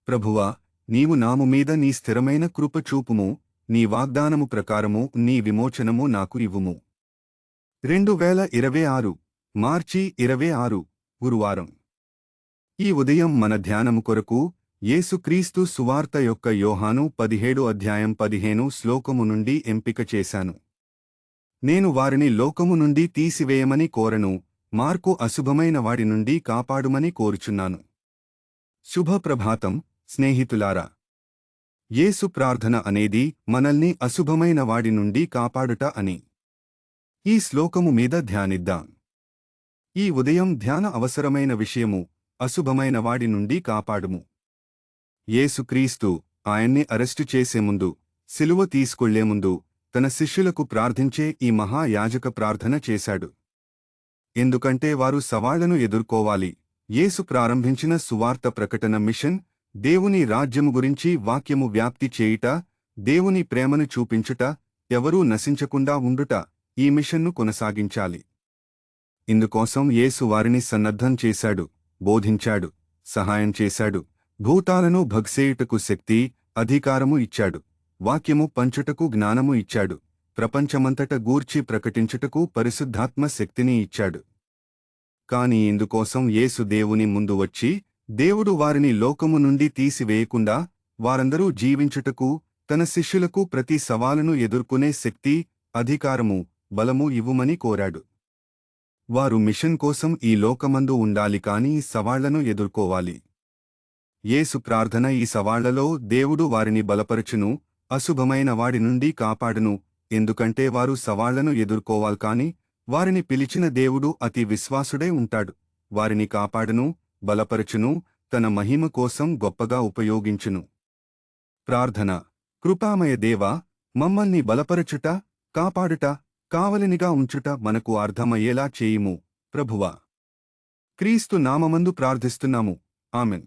ప్రభువా, నీవు నాము మీద నీ స్థిరమైన కృప చూపుము, నీ వాగ్దానము ప్రకారము నీ విమోచనము నాకు ఇవ్వుము. 2026 మార్చి 26 గురువారం. ఈ ఉదయం మన ధ్యానము కొరకు యేసుక్రీస్తు సువార్త యొక్క యోహాను 17:15 శ్లోకము నుండి ఎంపిక చేశాను. నేను వారిని లోకము నుండి తీసివేయమని కోరను, మార్కు అశుభమైన వాడి నుండి కాపాడుమని కోరుచున్నాను. శుభ ప్రభాతం స్నేహితులారా. యేసు ప్రార్థన అనేది మనల్ని అశుభమైన వాడి నుండి కాపాడుట అని. ఈ శ్లోకము మీద ధ్యానిద్దాం. ఈ ఉదయం ధ్యాన అవసరమైన విషయము అశుభమైన వాడి నుండి కాపాడుము. యేసుక్రీస్తు ఆయన్ని అరెస్టు చేసే ముందు, సిలువ తీసుకెళ్లే ముందు తన శిష్యులకు ప్రార్థించే ఈ మహాయాజక ప్రార్థన చేశాడు. ఎందుకంటే వారు సవాళ్లను ఎదుర్కోవాలి. యేసు ప్రారంభించిన సువార్త ప్రకటన మిషన్, దేవుని రాజ్యము గురించి వాక్యము వ్యాప్తి చేయుట, దేవుని ప్రేమను చూపించుట, ఎవరూ నశించకుండా ఉండుట, ఈ మిషన్ను కొనసాగించాలి. ఇందుకోసం యేసు వారిని సన్నద్ధం చేశాడు, బోధించాడు, సహాయం చేశాడు, భూతాలను భగ్సేయుటకు శక్తి, అధికారము ఇచ్చాడు, వాక్యము పంచుటకు జ్ఞానము ఇచ్చాడు, ప్రపంచమంతట గూర్చి ప్రకటించుటకు పరిశుద్ధాత్మ శక్తిని ఇచ్చాడు. కాని ఇందుకోసం యేసు దేవుని ముందు వచ్చి, దేవుడు వారిని లోకము నుండి తీసివేయకుండా వారందరూ జీవించుటకు తన శిష్యులకు ప్రతి సవాలును ఎదుర్కొనే శక్తి, అధికారము, బలము ఇవ్వుమని కోరాడు. వారు మిషన్ కోసం ఈ లోకమందు ఉండాలి కాని సవాళ్లను ఎదుర్కోవాలి. యేసు ప్రార్థన ఈ సవాళ్లలో దేవుడు వారిని బలపరచును, అశుభమైన వాడి నుండి కాపాడును, ఎందుకంటే వారు సవాళ్లను ఎదుర్కోవాలి కాని వారిని పిలిచిన దేవుడు అతి విశ్వాసుడై ఉంటాడు. వారిని కాపాడును, బలపరచును, తన మహిమ కోసం గొప్పగా ఉపయోగించును. ప్రార్థన. కృపామయ దేవా, మమ్మల్ని బలపరచుట, కాపాడుట, కావలినిగా ఉంచుట మనకు అర్థమయ్యేలా చేయుము ప్రభువా. క్రీస్తు నామమందు ప్రార్థిస్తున్నాము. ఆమెన్.